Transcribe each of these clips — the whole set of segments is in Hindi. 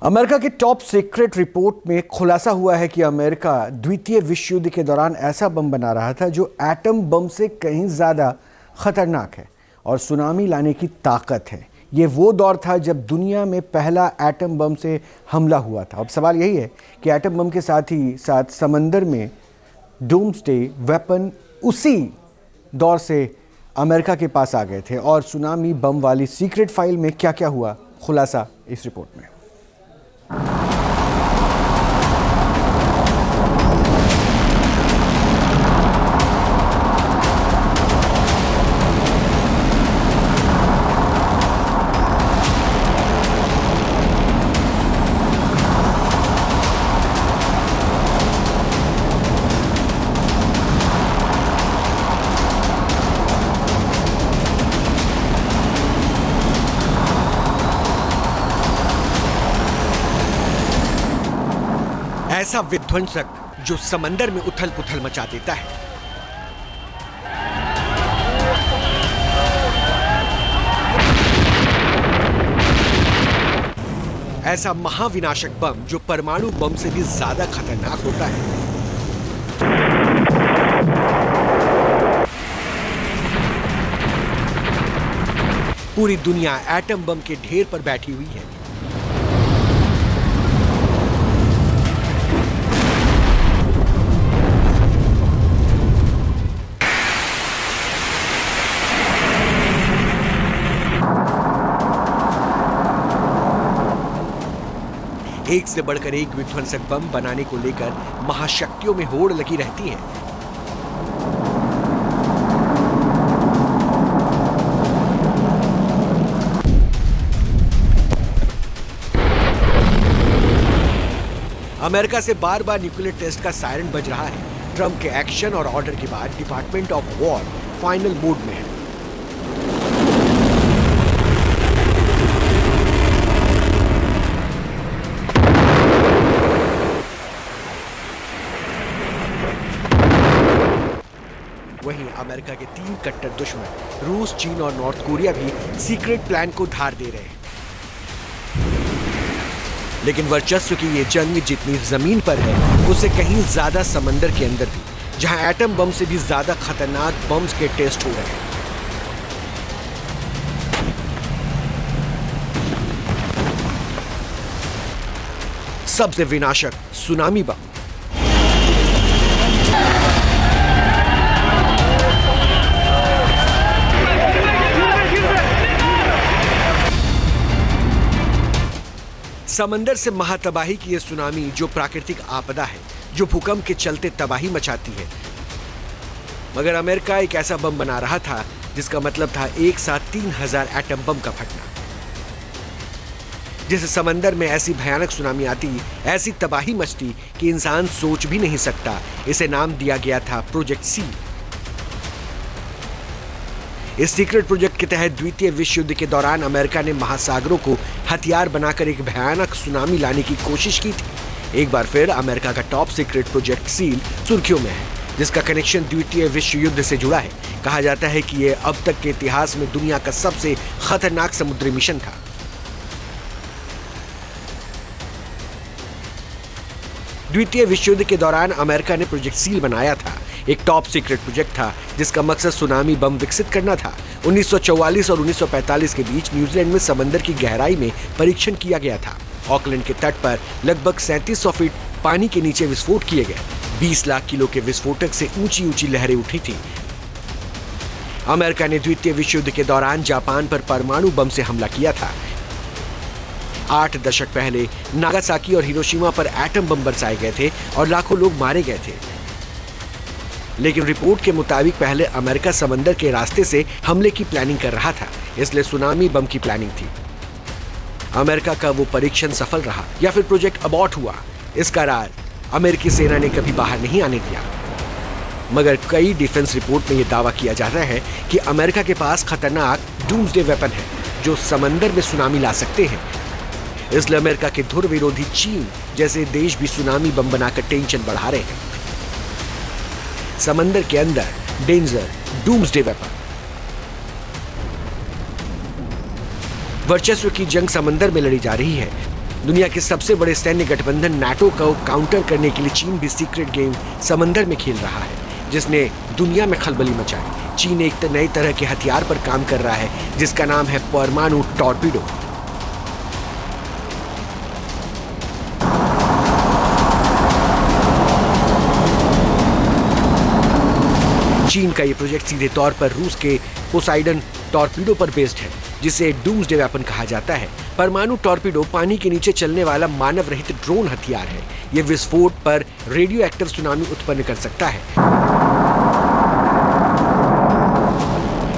अमेरिका की टॉप सीक्रेट रिपोर्ट में खुलासा हुआ है कि अमेरिका द्वितीय विश्व युद्ध के दौरान ऐसा बम बना रहा था जो एटम बम से कहीं ज़्यादा खतरनाक है और सुनामी लाने की ताकत है। ये वो दौर था जब दुनिया में पहला एटम बम से हमला हुआ था। अब सवाल यही है कि एटम बम के साथ ही साथ समंदर में डूम्सडे वेपन उसी दौर से अमेरिका के पास आ गए थे। और सुनामी बम वाली सीक्रेट फाइल में क्या क्या हुआ, खुलासा इस रिपोर्ट में। ऐसा विध्वंसक जो समंदर में उथल पुथल मचा देता है। ऐसा महाविनाशक बम जो परमाणु बम से भी ज्यादा खतरनाक होता है। पूरी दुनिया एटम बम के ढेर पर बैठी हुई है। एक से बढ़कर एक विध्वंसक बम बनाने को लेकर महाशक्तियों में होड़ लगी रहती है। अमेरिका से बार बार न्यूक्लियर टेस्ट का सायरन बज रहा है। ट्रंप के एक्शन और ऑर्डर के बाद department of war final mode में है। वहीं अमेरिका के तीन कट्टर दुश्मन रूस, चीन और नॉर्थ कोरिया भी सीक्रेट प्लान को धार दे रहे हैं। लेकिन वर्चस्व की ये जंग जितनी जमीन पर है उससे कहीं ज्यादा समंदर के अंदर भी, जहां एटम बम से भी ज्यादा खतरनाक बम्स के टेस्ट हो रहे हैं। सबसे विनाशक सुनामी बम। समंदर से महातबाही की यह सुनामी जो प्राकृतिक आपदा है, जो भूकंप के चलते तबाही मचाती है। मगर अमेरिका एक ऐसा बम बना रहा था जिसका मतलब था एक साथ 3000 एटम बम का फटना। जिस समंदर में ऐसी भयानक सुनामी आती, ऐसी तबाही मचती कि इंसान सोच भी नहीं सकता। इसे नाम दिया गया था प्रोजेक्ट सील। इस सीक्रेट प्रोजेक्ट के तहत द्वितीय विश्व युद्ध के दौरान अमेरिका ने महासागरों को हथियार बनाकर एक भयानक सुनामी लाने की कोशिश की थी। एक बार फिर अमेरिका का टॉप सीक्रेट प्रोजेक्ट सील सुर्खियों में है, जिसका कनेक्शन द्वितीय विश्व युद्ध से जुड़ा है। कहा जाता है कि यह अब तक के इतिहास में दुनिया का सबसे खतरनाक समुद्री मिशन था। द्वितीय विश्व युद्ध के दौरान अमेरिका ने प्रोजेक्ट सील बनाया था। एक टॉप सीक्रेट प्रोजेक्ट था जिसका मकसद सुनामी बम विकसित करना था। 1944 और 1945 के बीच न्यूजीलैंड में समंदर की गहराई में परीक्षण किया गया था। ऑकलैंड के तट पर लगभग 3700 फीट पानी के नीचे विस्फोट किए गए। 20 लाख किलो के विस्फोटक से ऊंची ऊंची लहरें उठी थी। अमेरिका ने द्वितीय विश्व युद्ध के दौरान जापान पर परमाणु बम से हमला किया था। 8 दशक पहले नागासाकी और हिरोशिमा पर एटम बम बरसाए गए थे और लाखों लोग मारे गए थे। लेकिन रिपोर्ट के मुताबिक पहले अमेरिका समंदर के रास्ते से हमले की प्लानिंग कर रहा था, इसलिए सुनामी बम की प्लानिंग थी। अमेरिका का वो परीक्षण सफल रहा या फिर प्रोजेक्ट अबॉर्ट हुआ, इसका राज अमेरिकी सेना ने कभी बाहर नहीं आने दिया। मगर कई डिफेंस रिपोर्ट में यह दावा किया जाता है कि अमेरिका के पास खतरनाक डूम्सडे वेपन है जो समंदर में सुनामी ला सकते हैं। इसलिए अमेरिका के धुर विरोधी चीन जैसे देश भी सुनामी बम बनाकर टेंशन बढ़ा रहे हैं। समंदर के अंदर डेंजर डूम्सडे वेपन। वर्चस्व की जंग समंदर में लड़ी जा रही है, दुनिया के सबसे बड़े सैन्य गठबंधन नाटो को काउंटर करने के लिए चीन भी सीक्रेट गेम समंदर में खेल रहा है, जिसने दुनिया में खलबली मचाई। चीन एक नई तरह के हथियार पर काम कर रहा है जिसका नाम है परमाणु टॉर्पीडो। चीन का ये प्रोजेक्ट सीधे तौर पर रूस के पोसाइडन टॉर्पीडो पर बेस्ड है, जिसे डूम्सडे वेपन कहा जाता है। परमाणु टॉर्पीडो पानी के नीचे चलने वाला मानव रहित ड्रोन हथियार है। यह विस्फोट पर रेडियो एक्टिव सुनामी उत्पन्न कर सकता है।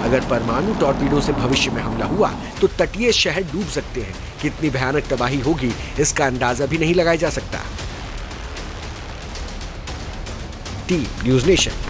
अगर परमाणु टॉर्पीडो से भविष्य में हमला हुआ तो तटीय शहर डूब सकते हैं। कितनी भयानक तबाही होगी इसका अंदाजा भी नहीं लगाया जा सकता। T news nation.